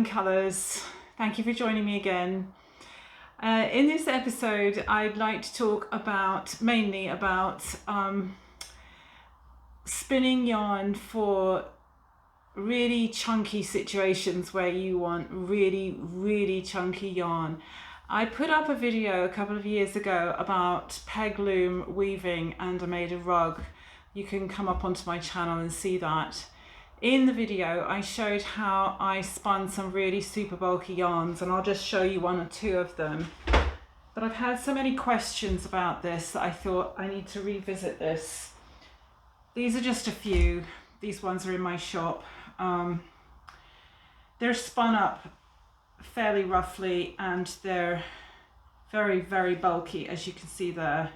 Fun Colours. Thank you for joining me again. In this episode, I'd like to talk mainly about spinning yarn for really chunky situations where you want really chunky yarn. I put up a video a couple of years ago about peg loom weaving, and I made a rug. You can come up onto my channel and see that. In the video, I showed how I spun some really super bulky yarns, and I'll just show you one or two of them. But I've had so many questions about this that I thought I need to revisit this. These are just a few. These ones are in my shop. They're spun up fairly roughly, and they're very bulky, as you can see there.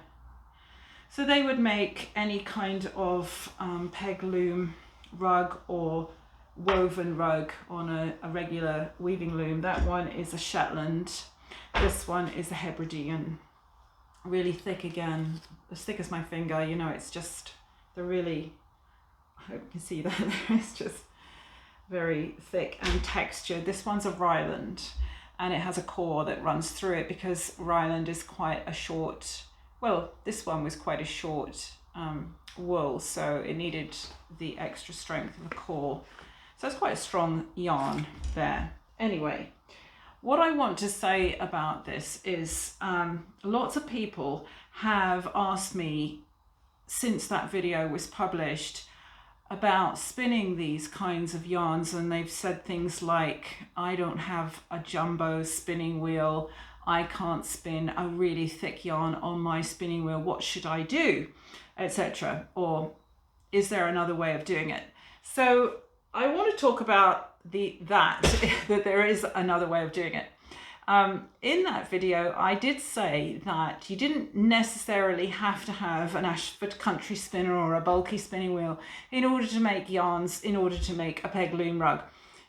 So they would make any kind of peg loom rug or woven rug on a regular weaving loom. That one is a Shetland. This one is a Hebridean. Really thick again, as thick as my finger. You know, it's just, they're really, I hope you can see that. It's just very thick and textured. This one's a Ryland, and it has a core that runs through it because Ryland is quite a short, well, this one was quite a short wool, so it needed the extra strength of a core. So it's quite a strong yarn there. Anyway, what I want to say about this is lots of people have asked me since that video was published about spinning these kinds of yarns, and they've said things like, I don't have a jumbo spinning wheel, I can't spin a really thick yarn on my spinning wheel, what should I do, etc., or is there another way of doing it? So I want to talk about that there is another way of doing it. In that video, I did say that you didn't necessarily have to have an Ashford country spinner or a bulky spinning wheel in order to make yarns, in order to make a peg loom rug.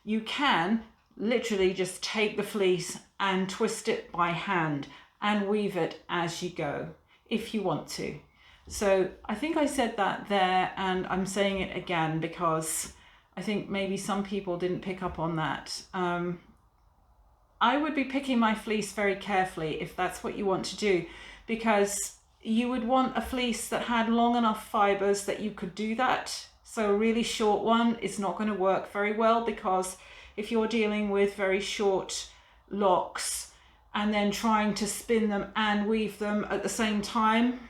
You can literally just take the fleece and twist it by hand and weave it as you go, if you want to. So I think I said that there, and I'm saying it again because I think maybe some people didn't pick up on that. I would be picking my fleece very carefully if that's what you want to do, because you would want a fleece that had long enough fibers that you could do that. So a really short one is not going to work very well, because if you're dealing with very short locks and then trying to spin them and weave them at the same time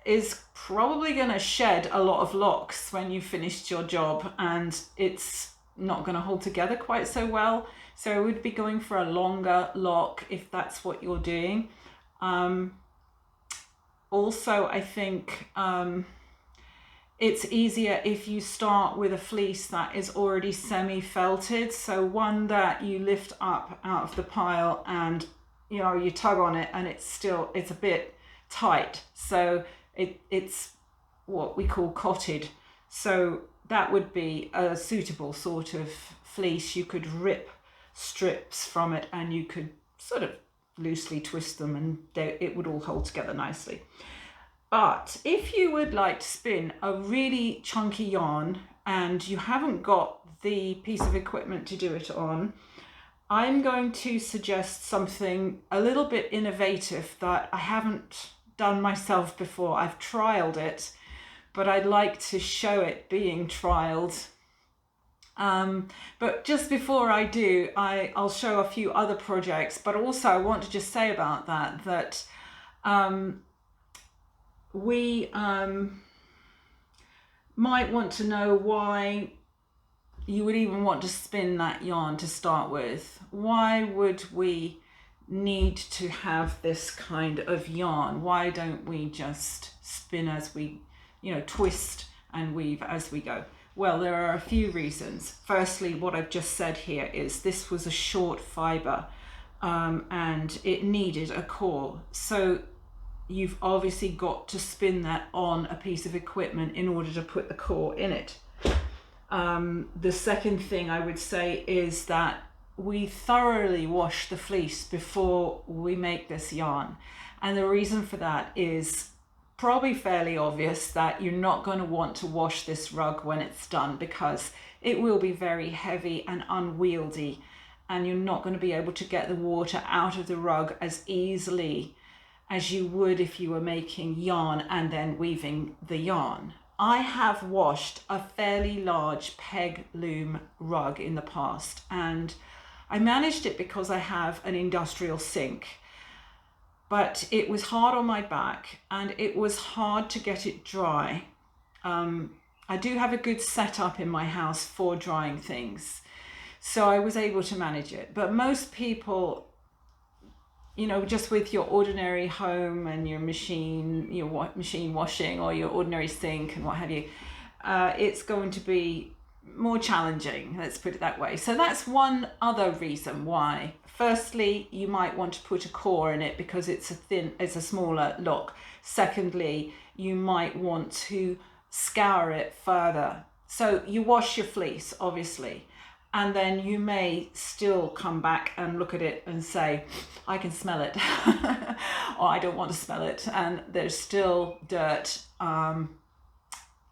is probably going to shed a lot of locks when you've finished your job, and it's not going to hold together quite so well. So I would be going for a longer lock if that's what you're doing. Also, I think it's easier if you start with a fleece that is already semi-felted, so one that you lift up out of the pile and you tug on it and it's a bit tight, so it's what we call cotted. So that would be a suitable sort of fleece. You could rip strips from it and you could sort of loosely twist them, and it would all hold together nicely. But if you would like to spin a really chunky yarn and you haven't got the piece of equipment to do it on, I'm going to suggest something a little bit innovative that I haven't done myself before. I've trialed it, but I'd like to show it being trialed. But just before I do, I'll show a few other projects, but also I want to just say about that we might want to know why you would even want to spin that yarn to start with. Why would we need to have this kind of yarn? Why don't we just spin as we, twist and weave as we go? Well, there are a few reasons. Firstly, what I've just said here is this was a short fiber and it needed a core. So you've obviously got to spin that on a piece of equipment in order to put the core in it. The second thing I would say is that we thoroughly wash the fleece before we make this yarn. And the reason for that is probably fairly obvious that you're not going to want to wash this rug when it's done, because it will be very heavy and unwieldy, and you're not going to be able to get the water out of the rug as easily as you would if you were making yarn and then weaving the yarn. I have washed a fairly large peg loom rug in the past, and I managed it because I have an industrial sink, but it was hard on my back and it was hard to get it dry. I do have a good setup in my house for drying things, so I was able to manage it. But most people, you know, just with your ordinary home and your machine washing or your ordinary sink and what have you, it's going to be more challenging, let's put it that way. So that's one other reason why. Firstly, you might want to put a core in it because it's a smaller lock. Secondly, you might want to scour it further. So you wash your fleece, obviously, and then you may still come back and look at it and say, I can smell it, or I don't want to smell it, and there's still dirt. I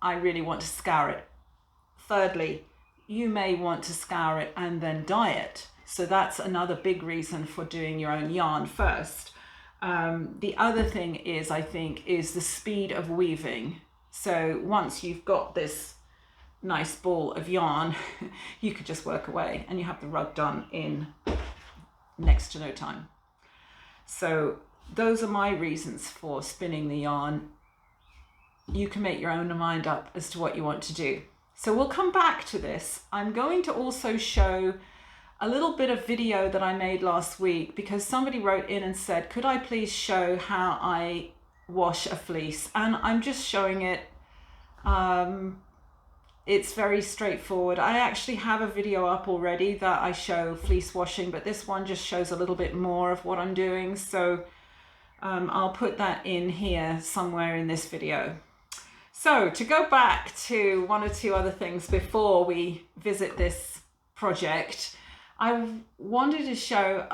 really want to scour it. Thirdly, you may want to scour it and then dye it. So that's another big reason for doing your own yarn first. The other thing is, I think, is the speed of weaving. So once you've got this nice ball of yarn, you could just work away and you have the rug done in next to no time. So those are my reasons for spinning the yarn. You can make your own mind up as to what you want to do. So we'll come back to this. I'm going to also show a little bit of video that I made last week, because somebody wrote in and said, could I please show how I wash a fleece? And I'm just showing it. It's very straightforward. I actually have a video up already that I show fleece washing, but this one just shows a little bit more of what I'm doing. So I'll put that in here somewhere in this video. So to go back to one or two other things before we visit this project, I wanted to show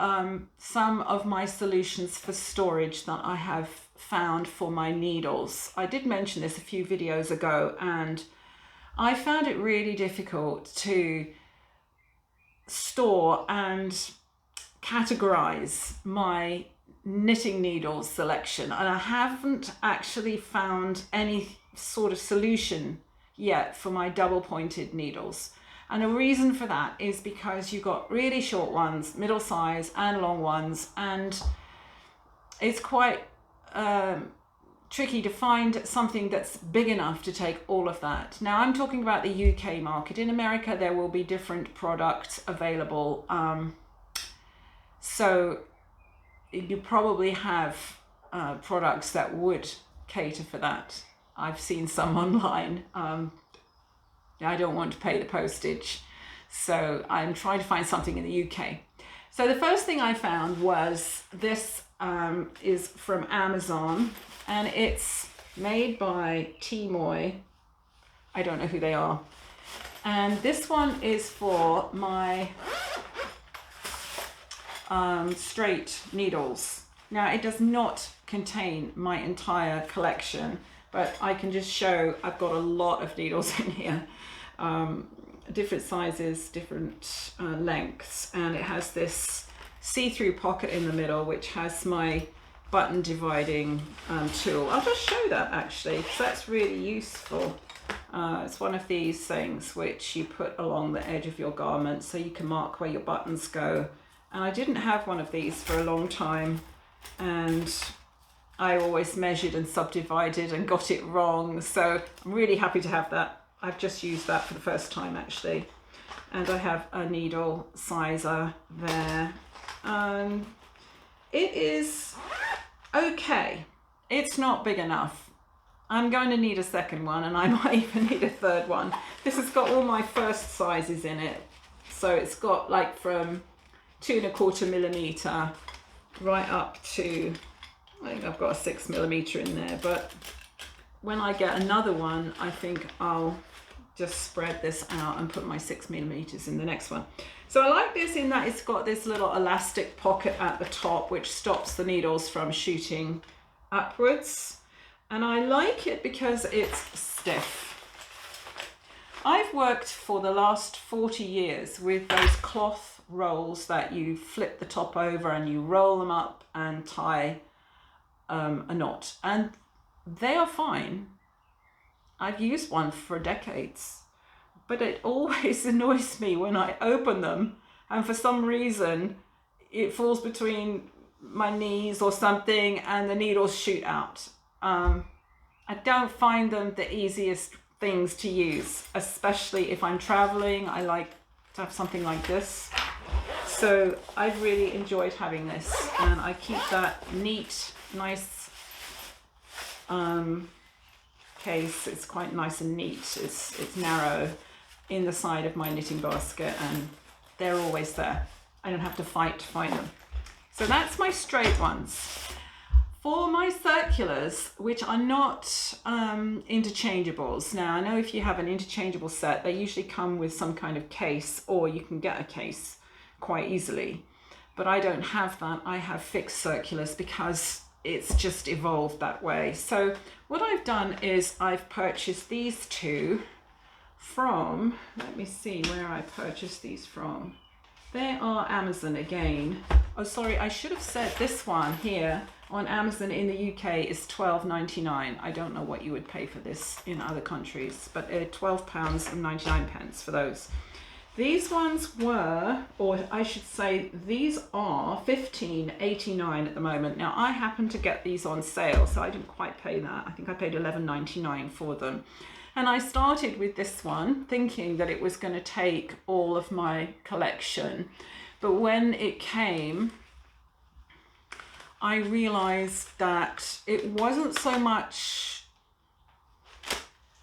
some of my solutions for storage that I have found for my needles. I did mention this a few videos ago, and I found it really difficult to store and categorize my knitting needles selection, and I haven't actually found any sort of solution yet for my double pointed needles. And the reason for that is because you've got really short ones, middle size and long ones, and it's quite tricky to find something that's big enough to take all of that. Now I'm talking about the UK market. In America there will be different products available, so you probably have products that would cater for that. I've seen some online. I don't want to pay the postage, so I'm trying to find something in the UK. So the first thing I found was this is from Amazon, and it's made by Tmoy. I don't know who they are. And this one is for my straight needles. Now it does not contain my entire collection, but I can just show I've got a lot of needles in here, different sizes, different lengths, and it has this see-through pocket in the middle which has my button dividing tool. I'll just show that actually, because that's really useful. It's one of these things which you put along the edge of your garment so you can mark where your buttons go. And I didn't have one of these for a long time, and I always measured and subdivided and got it wrong, so I'm really happy to have that. I've just used that for the first time actually. And I have a needle sizer there. It is okay. It's not big enough. I'm going to need a second one, and I might even need a third one. This has got all my first sizes in it. So it's got like from 2¼ millimeter right up to, I think I've got a 6 millimeter in there, but when I get another one, I think I'll just spread this out and put my 6 millimeters in the next one. So I like this in that it's got this little elastic pocket at the top which stops the needles from shooting upwards. And I like it because it's stiff. I've worked for the last 40 years with those cloth rolls that you flip the top over and you roll them up and tie a knot, and they are fine. I've used one for decades, but it always annoys me when I open them and for some reason it falls between my knees or something and the needles shoot out. I don't find them the easiest things to use, especially if I'm traveling. I like to have something like this. So I've really enjoyed having this, and I keep that neat, nice case. It's quite nice and neat. It's narrow in the side of my knitting basket, and they're always there. I don't have to fight to find them. So that's my straight ones. For my circulars, which are not interchangeables. Now, I know if you have an interchangeable set, they usually come with some kind of case, or you can get a case quite easily. But I don't have that. I have fixed circulars because it's just evolved that way. So what I've done is I've purchased these two from, let me see where I purchased these from. They are Amazon again. Oh, sorry, I should have said this one here on Amazon in the UK is £12.99. I don't know what you would pay for this in other countries, but £12.99 for those. These ones were, or I should say, these are $15.89 at the moment. Now, I happen to get these on sale, so I didn't quite pay that. I think I paid $11.99 for them. And I started with this one thinking that it was going to take all of my collection. But when it came, I realized that it wasn't so much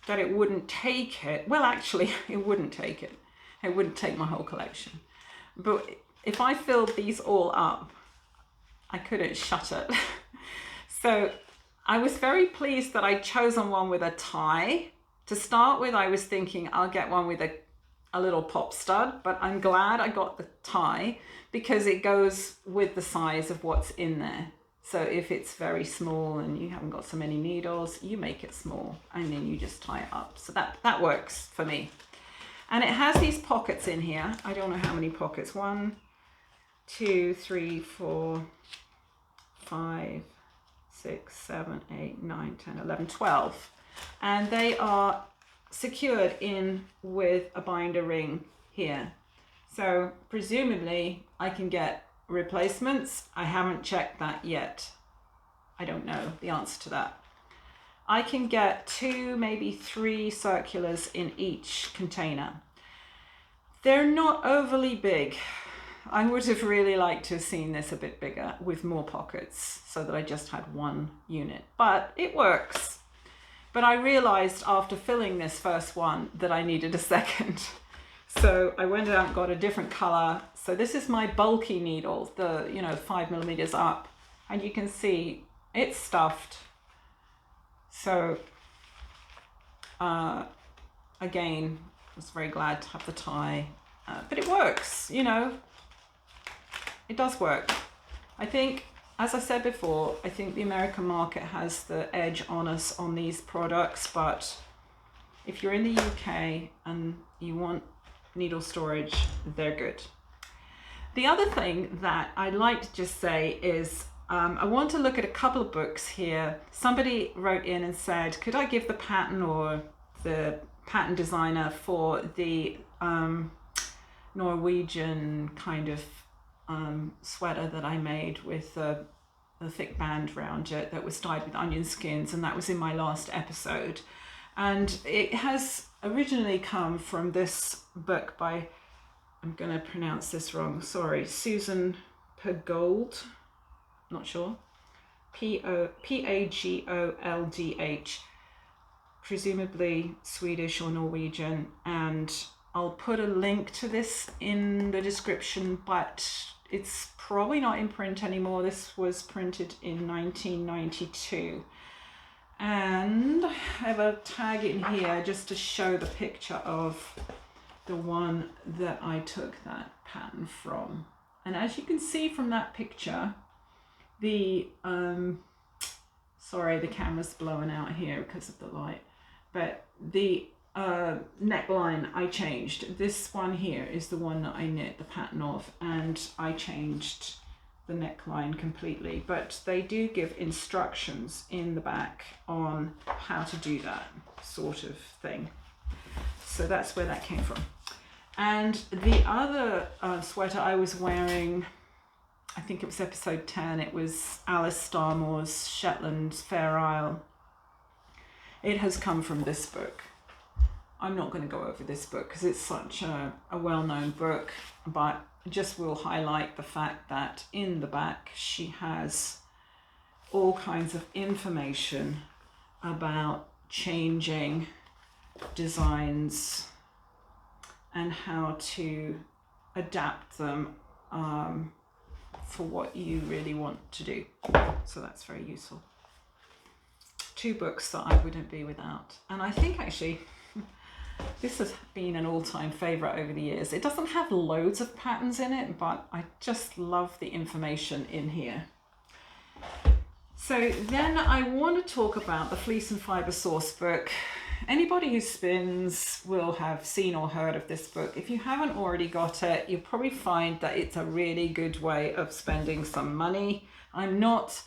that it wouldn't take it. Well, actually, it wouldn't take it. It wouldn't take my whole collection. But if I filled these all up, I couldn't shut it. So I was very pleased that I'd chosen one with a tie. To start with, I was thinking I'll get one with a little pop stud, but I'm glad I got the tie because it goes with the size of what's in there. So if it's very small and you haven't got so many needles, you make it small and then you just tie it up. So that works for me. And it has these pockets in here. I don't know how many pockets. 1, 2, 3, 4, 5, 6, 7, 8, 9, 10, 11, 12. And they are secured in with a binder ring here. So presumably I can get replacements. I haven't checked that yet. I don't know the answer to that. I can get 2, maybe 3 circulars in each container. They're not overly big. I would have really liked to have seen this a bit bigger with more pockets so that I just had one unit, but it works. But I realized after filling this first one that I needed a second. So I went out and got a different color. So this is my bulky needle, the 5mm up, and you can see it's stuffed. So again, I was very glad to have the tie, but it works, it does work. I think, as I said before, I think the American market has the edge on us on these products, but if you're in the UK and you want needle storage, they're good. The other thing that I'd like to just say is I want to look at a couple of books here. Somebody wrote in and said, could I give the pattern or the pattern designer for the Norwegian kind of sweater that I made with a thick band around it that was dyed with onion skins, and that was in my last episode. And it has originally come from this book by, I'm going to pronounce this wrong, sorry, Susan Pagold, not sure, Pagoldh, presumably Swedish or Norwegian, and I'll put a link to this in the description, but it's probably not in print anymore. This was printed in 1992. And I have a tag in here just to show the picture of the one that I took that pattern from. And as you can see from that picture, the Sorry, the camera's blowing out here because of the light. But the neckline I changed. This one here is the one that I knit the pattern of, and I changed the neckline completely. But they do give instructions in the back on how to do that sort of thing. So that's where that came from. And the other sweater I was wearing, I think it was episode 10, it was Alice Starmore's Shetland Fair Isle. It has come from this book. I'm not going to go over this book because it's such a well-known book, but just will highlight the fact that in the back she has all kinds of information about changing designs and how to adapt them for what you really want to do. So that's very useful. 2 books that I wouldn't be without. And I think actually this has been an all-time favorite over the years. It doesn't have loads of patterns in it, but I just love the information in here. So then I want to talk about the Fleece and Fibre Source book. Anybody who spins will have seen or heard of this book. If you haven't already got it, you'll probably find that it's a really good way of spending some money. I'm not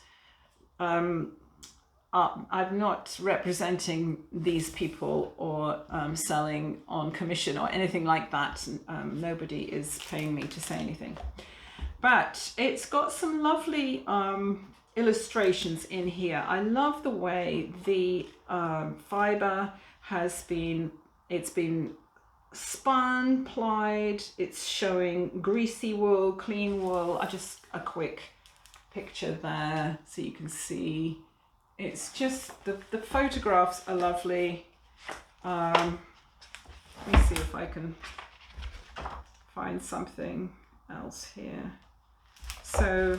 representing these people or selling on commission or anything like that. Nobody is paying me to say anything. But it's got some lovely illustrations in here. I love the way the fibre has been, it's been spun, plied, it's showing greasy wool, clean wool. Just a quick picture there so you can see. It's just, the photographs are lovely. Let me see if I can find something else here. So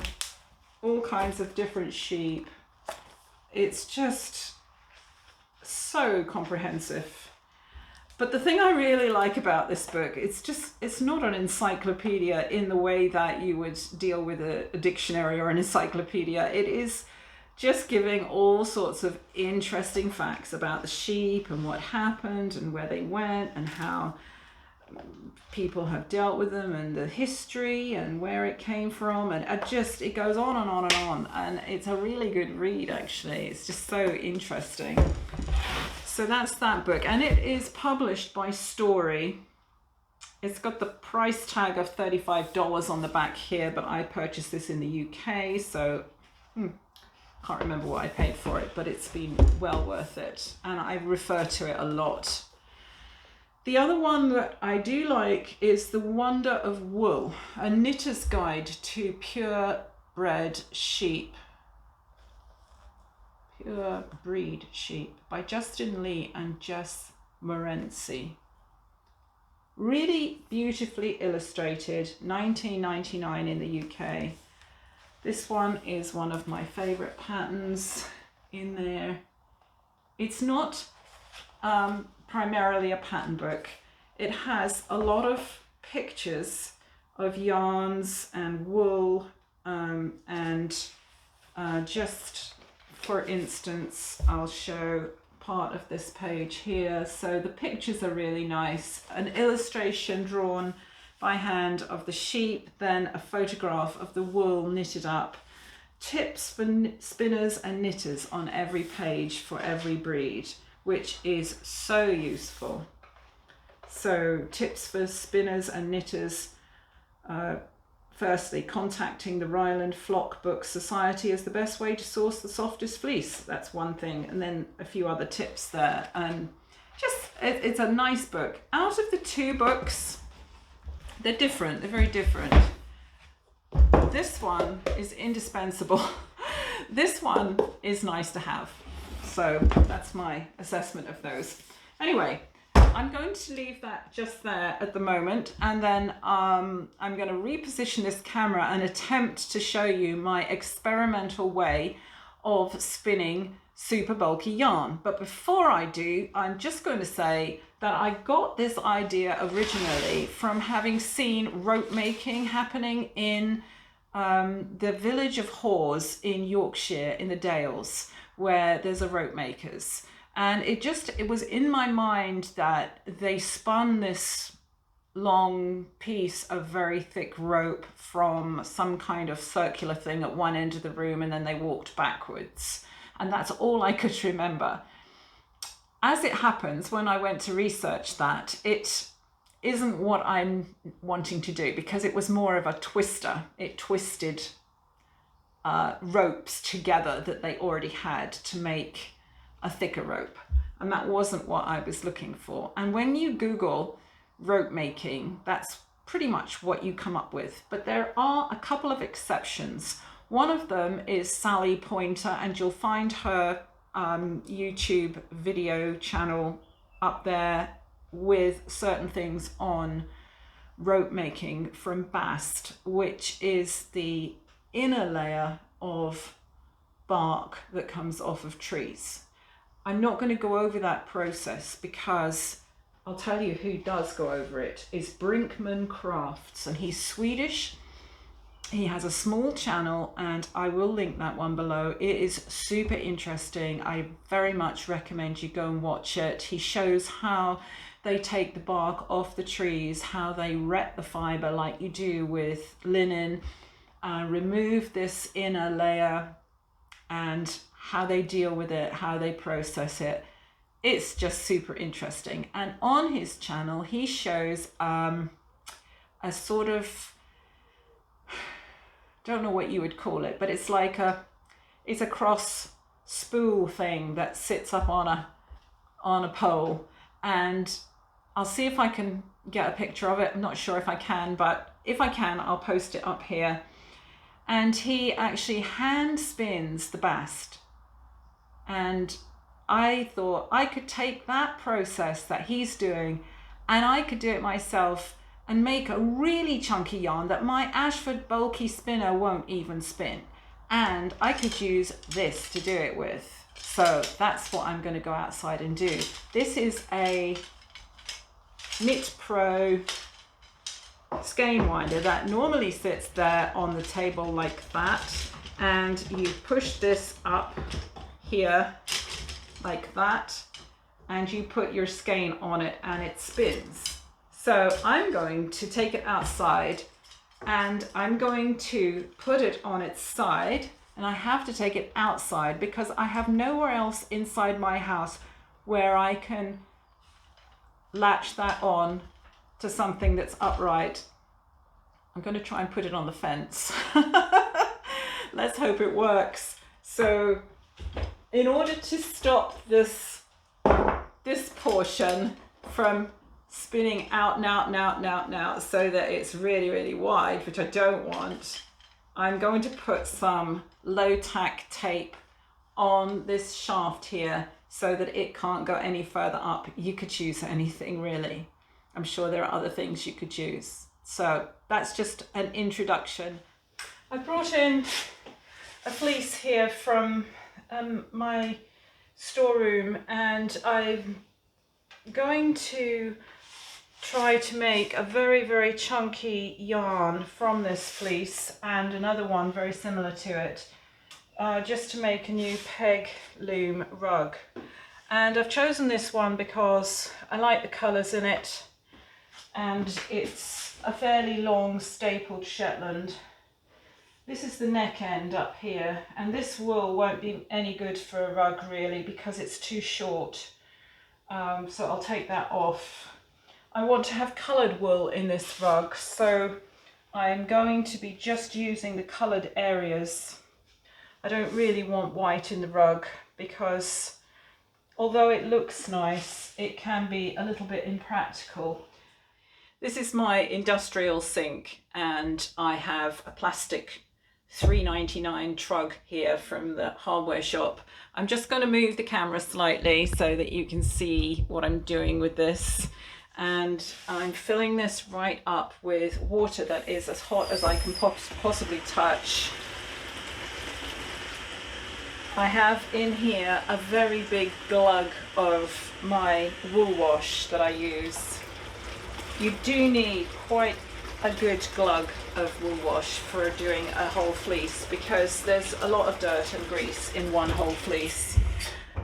all kinds of different sheep. It's just so comprehensive. But the thing I really like about this book, it's not an encyclopedia in the way that you would deal with a dictionary or an encyclopedia. It is just giving all sorts of interesting facts about the sheep and what happened and where they went and how people have dealt with them and the history and where it came from, and it goes on and on and on, and it's a really good read actually. It's just so interesting. So that's that book, and it is published by Story. It's got the price tag of $35 on the back here, but I purchased this in the UK, so can't remember what I paid for it, but it's been well worth it, and I refer to it a lot. The other one that I do like is The Wonder of Wool, a knitter's guide to purebred sheep. Pure Breed Sheep by Justin Lee and Jess Morency. Really beautifully illustrated, $19.99 in the UK. This one is one of my favorite patterns in there. It's not primarily a pattern book. It has a lot of pictures of yarns and wool, and just for instance, I'll show part of this page here. So the pictures are really nice. An illustration drawn by hand of the sheep, then a photograph of the wool knitted up. Tips for spinners and knitters on every page for every breed, which is so useful. So tips for spinners and knitters. Firstly, contacting the Ryland Flock Book Society is the best way to source the softest fleece. That's one thing. And then a few other tips there. And it's a nice book. Out of the 2 books, they're different. They're very different. This one is indispensable. This one is nice to have. So that's my assessment of those. Anyway, I'm going to leave that just there at the moment, and then I'm going to reposition this camera and attempt to show you my experimental way of spinning super bulky yarn. But before I do, I'm just going to say that I got this idea originally from having seen rope making happening in the village of Hawes in Yorkshire in the Dales, where there's a rope makers. And it was in my mind that they spun this long piece of very thick rope from some kind of circular thing at one end of the room, and then they walked backwards. And that's all I could remember. As it happens, when I went to research that, it isn't what I'm wanting to do, because it was more of a twister. It twisted ropes together that they already had to make a thicker rope. And that wasn't what I was looking for. And when you Google rope making, that's pretty much what you come up with. But there are a couple of exceptions. One of them is Sally Pointer, and you'll find her YouTube video channel up there with certain things on rope making from bast, which is the inner layer of bark that comes off of trees. I'm not going to go over that process, because I'll tell you who does go over it is Brinkman Crafts, and he's Swedish. He has a small channel, and I will link that one below. It is super interesting. I very much recommend you go and watch it. He shows how they take the bark off the trees, how they ret the fiber like you do with linen, remove this inner layer, and how they deal with it, how they process it. It's just super interesting. And on his channel, he shows a sort of, don't know what you would call it, but it's like it's a cross spool thing that sits up on a pole. And I'll see if I can get a picture of it. I'm not sure if I can, but if I can, I'll post it up here. And he actually hand spins the bast. And I thought I could take that process that he's doing, and I could do it myself and make a really chunky yarn that my Ashford bulky spinner won't even spin. And I could use this to do it with. So that's what I'm going to go outside and do. This is a Knit Pro skein winder that normally sits there on the table like that, and you push this up here like that, and you put your skein on it and it spins. So I'm going to take it outside, and I'm going to put it on its side, and I have to take it outside because I have nowhere else inside my house where I can latch that on to something that's upright. I'm going to try and put it on the fence. Let's hope it works. So in order to stop this portion from spinning out and out and out and out and out so that it's really, really wide, which I don't want, I'm going to put some low tack tape on this shaft here so that it can't go any further up. You could choose anything really. I'm sure there are other things you could choose. So that's just an introduction. I brought in a fleece here from my storeroom, and I'm going to try to make a very, very chunky yarn from this fleece and another one very similar to it, just to make a new peg loom rug. And I've chosen this one because I like the colours in it, and it's a fairly long stapled Shetland. This is the neck end up here, and this wool won't be any good for a rug really because it's too short, so I'll take that off. I want to have coloured wool in this rug, so I'm going to be just using the coloured areas. I don't really want white in the rug because although it looks nice, it can be a little bit impractical. This is my industrial sink, and I have a plastic $3.99 trug here from the hardware shop. I'm just going to move the camera slightly so that you can see what I'm doing with this. And I'm filling this right up with water that is as hot as I can possibly touch. I have in here a very big glug of my wool wash that I use. You do need quite a good glug of wool wash for doing a whole fleece, because there's a lot of dirt and grease in one whole fleece.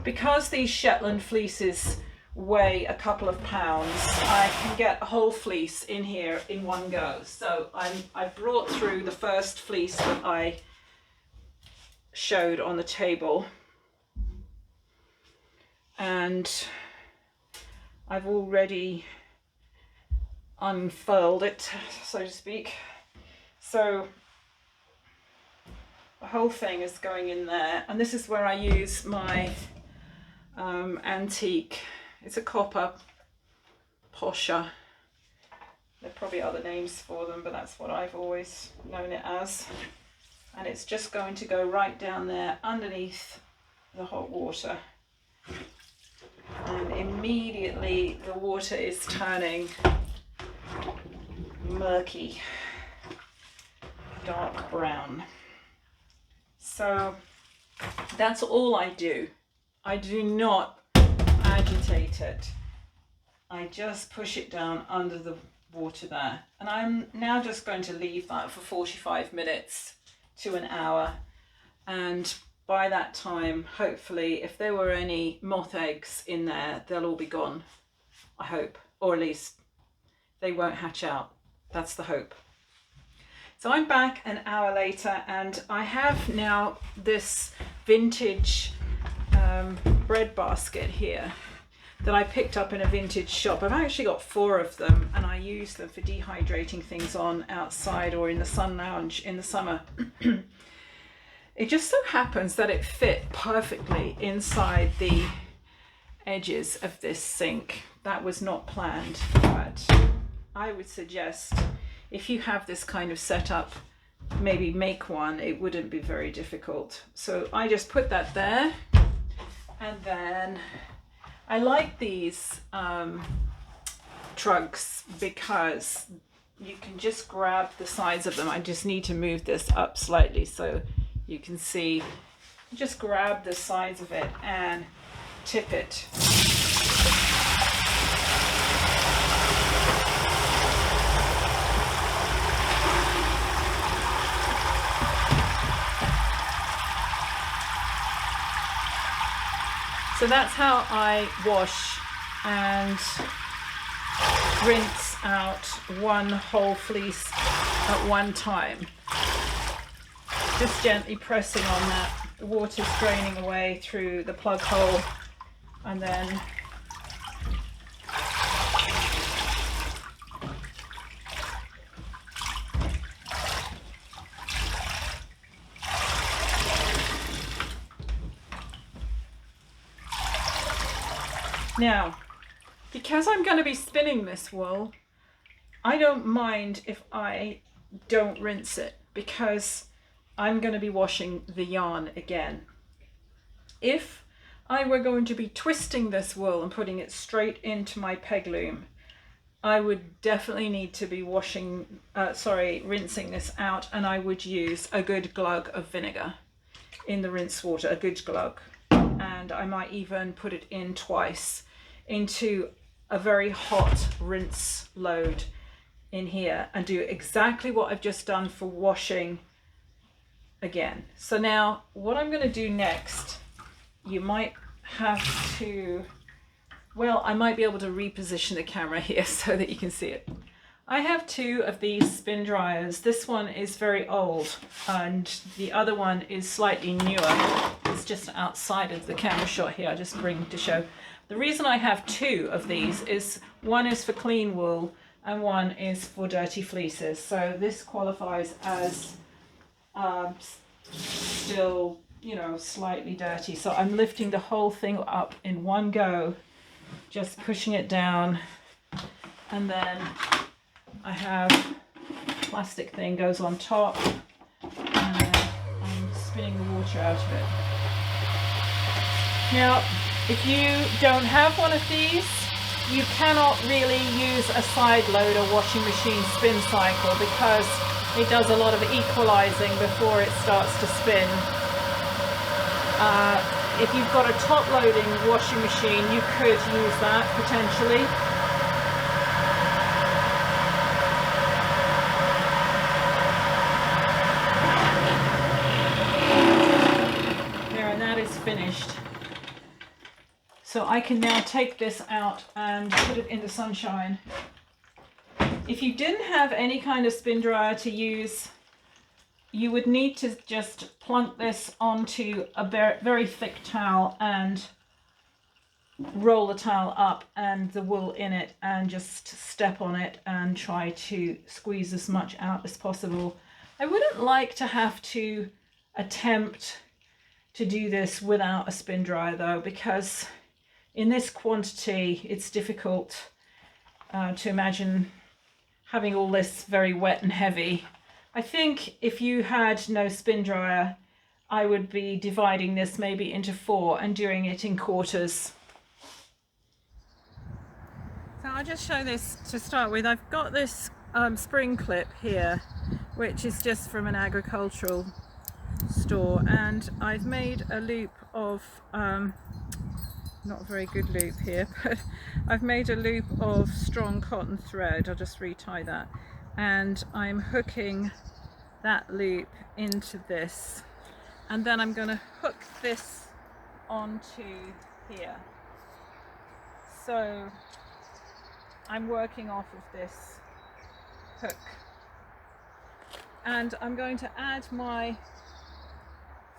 Because these Shetland fleeces weigh a couple of pounds, I can get a whole fleece in here in one go. So I brought through the first fleece that I showed on the table, and I've already unfurled it, so to speak. So the whole thing is going in there, and this is where I use my antique, it's a copper posher. There are probably other names for them, but that's what I've always known it as. And it's just going to go right down there underneath the hot water. And immediately the water is turning murky, dark brown. So that's all I do. I do not agitate it. I just push it down under the water there. And I'm now just going to leave that for 45 minutes to an hour. And by that time, hopefully, if there were any moth eggs in there, they'll all be gone, I hope. Or at least they won't hatch out. That's the hope. So I'm back an hour later, and I have now this vintage bread basket here that I picked up in a vintage shop. I've actually got 4 of them, and I use them for dehydrating things on outside or in the sun lounge in the summer. It just so happens that it fit perfectly inside the edges of this sink. That was not planned, but I would suggest if you have this kind of setup, maybe make one. It wouldn't be very difficult. So I just put that there, and then I like these trugs because you can just grab the sides of them. I just need to move this up slightly so you can see. Just grab the sides of it and tip it. So that's how I wash and rinse out one whole fleece at one time. Just gently pressing on that. The water's draining away through the plug hole, and then now, because I'm going to be spinning this wool, I don't mind if I don't rinse it, because I'm going to be washing the yarn again. If I were going to be twisting this wool and putting it straight into my peg loom, I would definitely need to be rinsing this out, and I would use a good glug of vinegar in the rinse water, a good glug. And I might even put it in twice into a very hot rinse load in here, and do exactly what I've just done for washing again. So now what I'm going to do next, you might have to, well, I might be able to reposition the camera here so that you can see it. I have 2 of these spin dryers. This one is very old and the other one is slightly newer. It's just outside of the camera shot here. I just bring to show. The reason I have 2 of these is one is for clean wool and one is for dirty fleeces. So this qualifies as still, you know, slightly dirty. So I'm lifting the whole thing up in one go, just pushing it down, and then I have a plastic thing goes on top, and I'm spinning the water out of it. Now, if you don't have one of these, you cannot really use a side loader washing machine spin cycle, because it does a lot of equalizing before it starts to spin. If you've got a top loading washing machine, you could use that potentially. So I can now take this out and put it in the sunshine. If you didn't have any kind of spin dryer to use, you would need to just plunk this onto a very thick towel and roll the towel up and the wool in it and just step on it and try to squeeze as much out as possible. I wouldn't like to have to attempt to do this without a spin dryer though, because in this quantity it's difficult to imagine having all this very wet and heavy. I think if you had no spin dryer, I would be dividing this maybe into 4 and doing it in quarters. So I'll just show this to start with. I've got this spring clip here, which is just from an agricultural store, and I've made a loop of, not a very good loop here, but I've made a loop of strong cotton thread. I'll just retie that, and I'm hooking that loop into this, and then I'm going to hook this onto here. So I'm working off of this hook, and I'm going to add my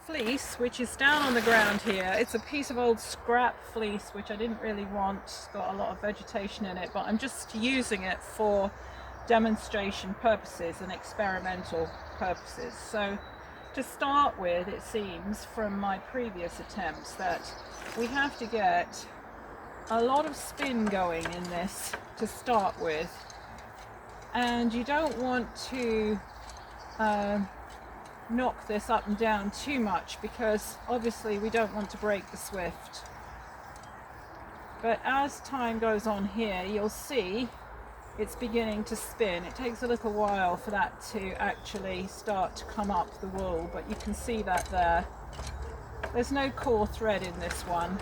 fleece, which is down on the ground here. It's a piece of old scrap fleece which I didn't really want. It's got a lot of vegetation in it, but I'm just using it for demonstration purposes and experimental purposes. So to start with, it seems from my previous attempts that we have to get a lot of spin going in this to start with, and you don't want to knock this up and down too much, because obviously we don't want to break the swift. But as time goes on here, you'll see it's beginning to spin. It takes a little while for that to actually start to come up the wool, but you can see that there. There's no core thread in this one.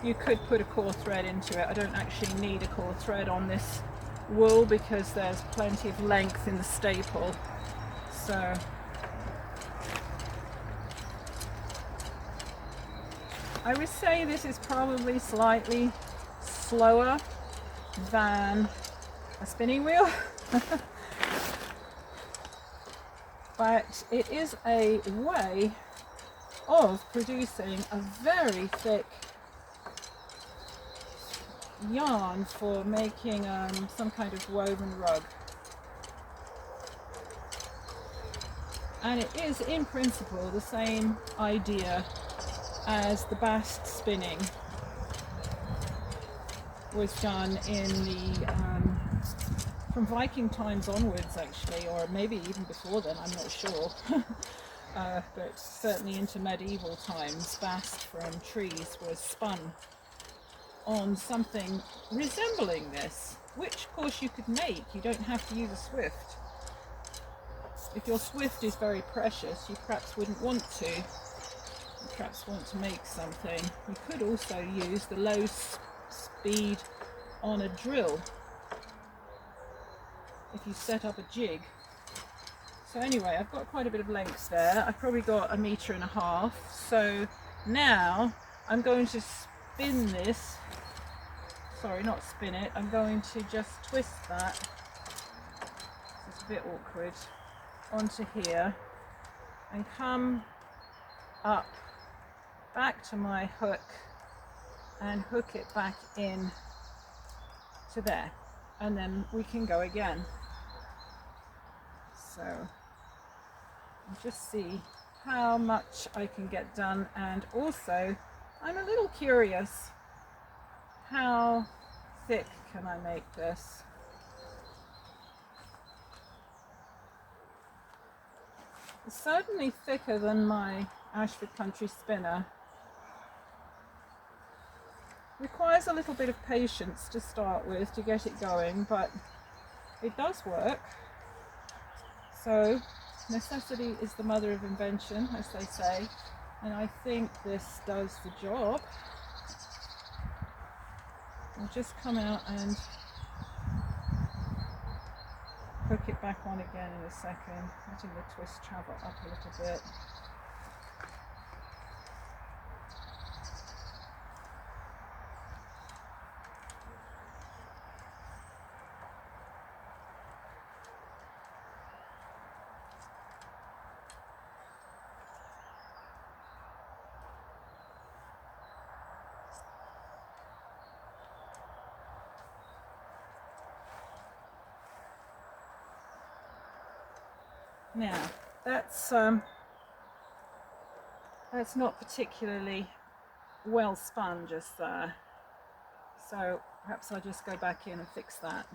You could put a core thread into it. I don't actually need a core thread on this wool because there's plenty of length in the staple. So I would say this is probably slightly slower than a spinning wheel, but it is a way of producing a very thick yarn for making some kind of woven rug. And it is in principle the same idea as the bast spinning was done in the from Viking times onwards, actually, or maybe even before then, I'm not sure. But certainly into medieval times, bast from trees was spun on something resembling this, which of course you could make. You don't have to use a swift. If your swift is very precious, you perhaps wouldn't want to. You perhaps want to make something. You could also use the low speed on a drill if you set up a jig. So anyway, I've got quite a bit of length there. I've probably got 1.5 meters. So now I'm going to spin this, sorry, not spin it, I'm going to just twist that, it's a bit awkward, onto here and come up back to my hook and hook it back in to there, and then we can go again. So I'll just see how much I can get done, and also I'm a little curious, how thick can I make this? It's certainly thicker than my Ashford Country spinner. Requires a little bit of patience to start with to get it going, but it does work. So necessity is the mother of invention, as they say, and I think this does the job. I'll just come out and hook it back on again in a second, letting the twist travel up a little bit. Now, that's not particularly well spun just there. So perhaps I'll just go back in and fix that.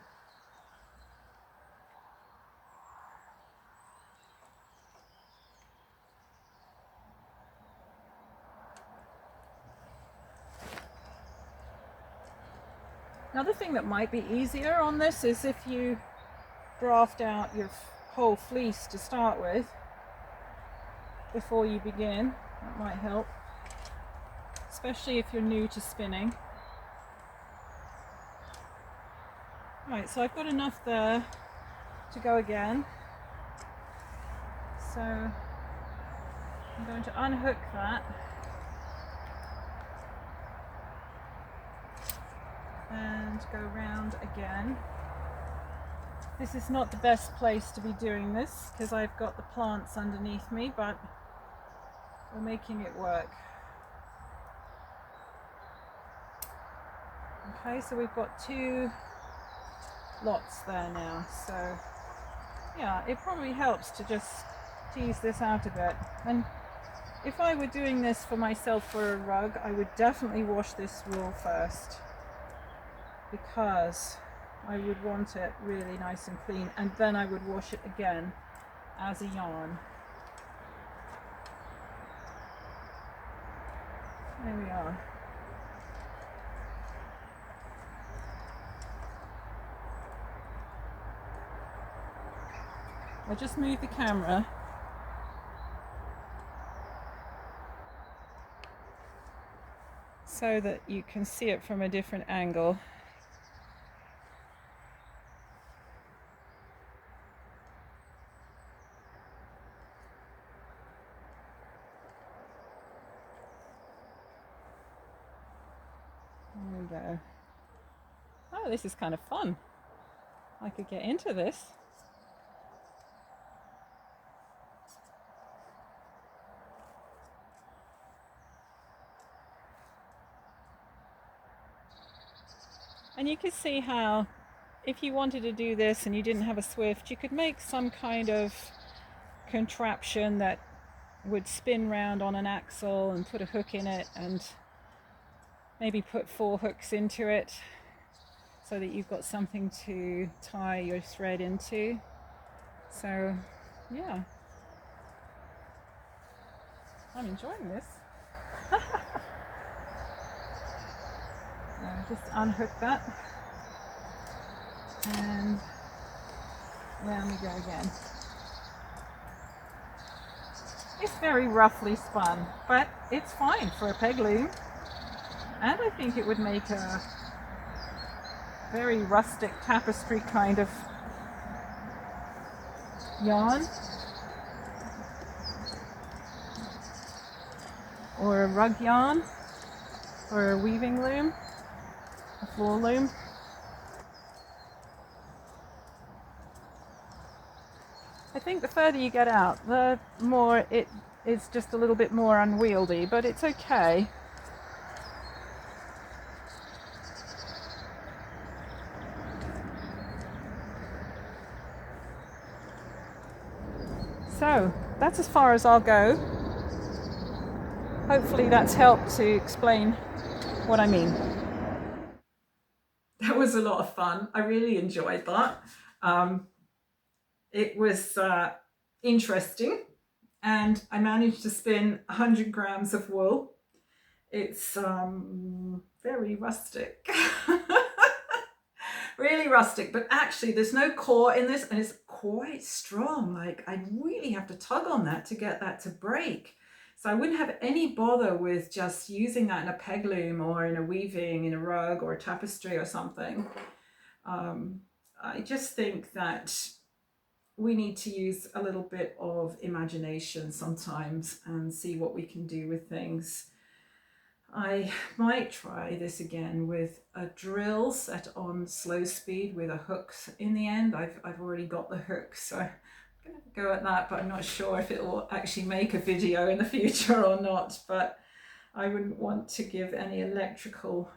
Another thing that might be easier on this is if you draft out your whole fleece to start with before you begin. That might help, especially if you're new to spinning. Right, so I've got enough there to go again. So I'm going to unhook that and go round again. This is not the best place to be doing this because I've got the plants underneath me, but we're making it work. Okay, so we've got 2 lots there now, so yeah, it probably helps to just tease this out a bit. And if I were doing this for myself for a rug, I would definitely wash this wool first, because I would want it really nice and clean, and then I would wash it again as a yarn. There we are. I'll just move the camera so that you can see it from a different angle. There we go. Oh, this is kind of fun. I could get into this. And you could see how if you wanted to do this and you didn't have a Swift, you could make some kind of contraption that would spin round on an axle and put a hook in it, and maybe put 4 hooks into it so that you've got something to tie your thread into. So yeah, I'm enjoying this. Just unhook that and round we go again. It's very roughly spun, but it's fine for a peg loom, and I think it would make a very rustic tapestry kind of yarn, or a rug yarn, or a weaving loom, a floor loom. I think the further you get out, the more it is just a little bit more unwieldy, but it's okay. So that's as far as I'll go. Hopefully that's helped to explain what I mean. That was a lot of fun. I really enjoyed that. It was interesting, and I managed to spin 100 grams of wool. It's very rustic. Really rustic, but actually there's no core in this, and it's quite strong. Like, I really have to tug on that to get that to break. So I wouldn't have any bother with just using that in a peg loom or in a weaving, in a rug or a tapestry or something. I just think that we need to use a little bit of imagination sometimes and see what we can do with things. I might try this again with a drill set on slow speed with a hook in the end. I've already got the hook, so I'm going to go at that, but I'm not sure if it will actually make a video in the future or not. But I wouldn't want to give any electrical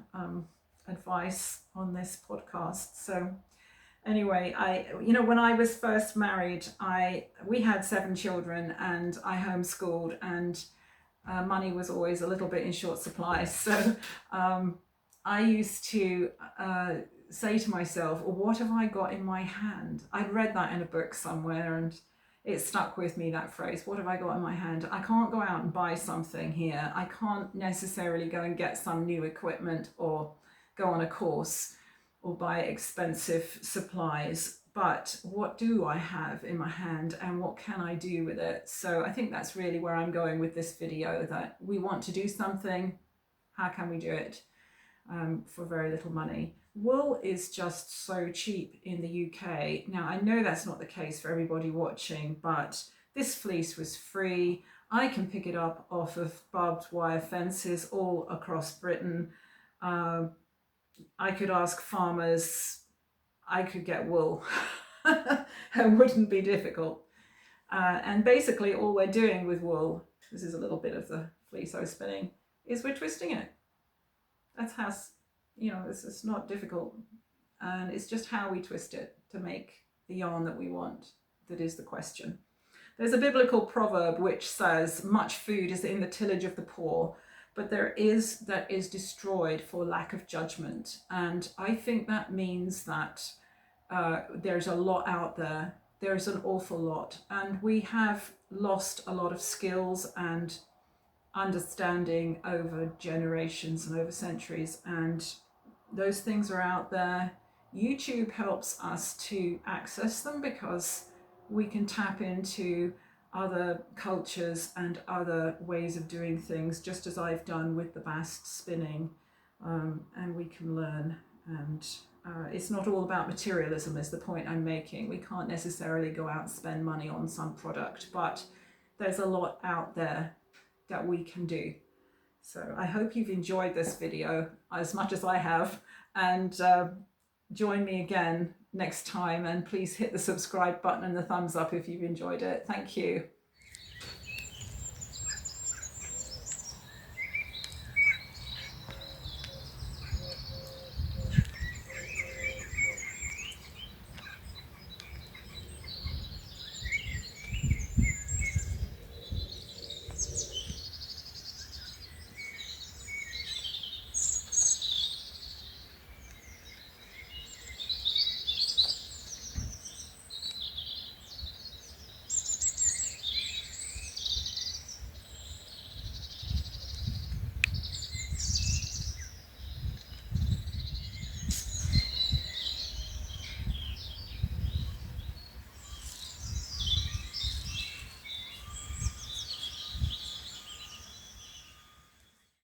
advice on this podcast. So Anyway, when I was first married, we had 7 children, and I homeschooled, and money was always a little bit in short supply. So I used to say to myself, well, what have I got in my hand? I'd read that in a book somewhere, and it stuck with me, that phrase, what have I got in my hand? I can't go out and buy something here. I can't necessarily go and get some new equipment or go on a course or buy expensive supplies. But what do I have in my hand, and what can I do with it? So I think that's really where I'm going with this video, that we want to do something. How can we do it for very little money? Wool is just so cheap in the UK. Now, I know that's not the case for everybody watching, but this fleece was free. I can pick it up off of barbed wire fences all across Britain. I could ask farmers, I could get wool. It wouldn't be difficult. And basically all we're doing with wool, this is a little bit of the fleece I was spinning, is we're twisting it. That's how, it's not difficult. And it's just how we twist it to make the yarn that we want that is the question. There's a biblical proverb which says, much food is in the tillage of the poor, but that is destroyed for lack of judgment. And I think that means that there's a lot out there. There's an awful lot. And we have lost a lot of skills and understanding over generations and over centuries. And those things are out there. YouTube helps us to access them because we can tap into other cultures and other ways of doing things, just as I've done with the bast spinning, and we can learn. And it's not all about materialism, is the point I'm making. We can't necessarily go out and spend money on some product, but there's a lot out there that we can do. So I hope you've enjoyed this video as much as I have, and join me again next time, and please hit the subscribe button and the thumbs up if you've enjoyed it. Thank you.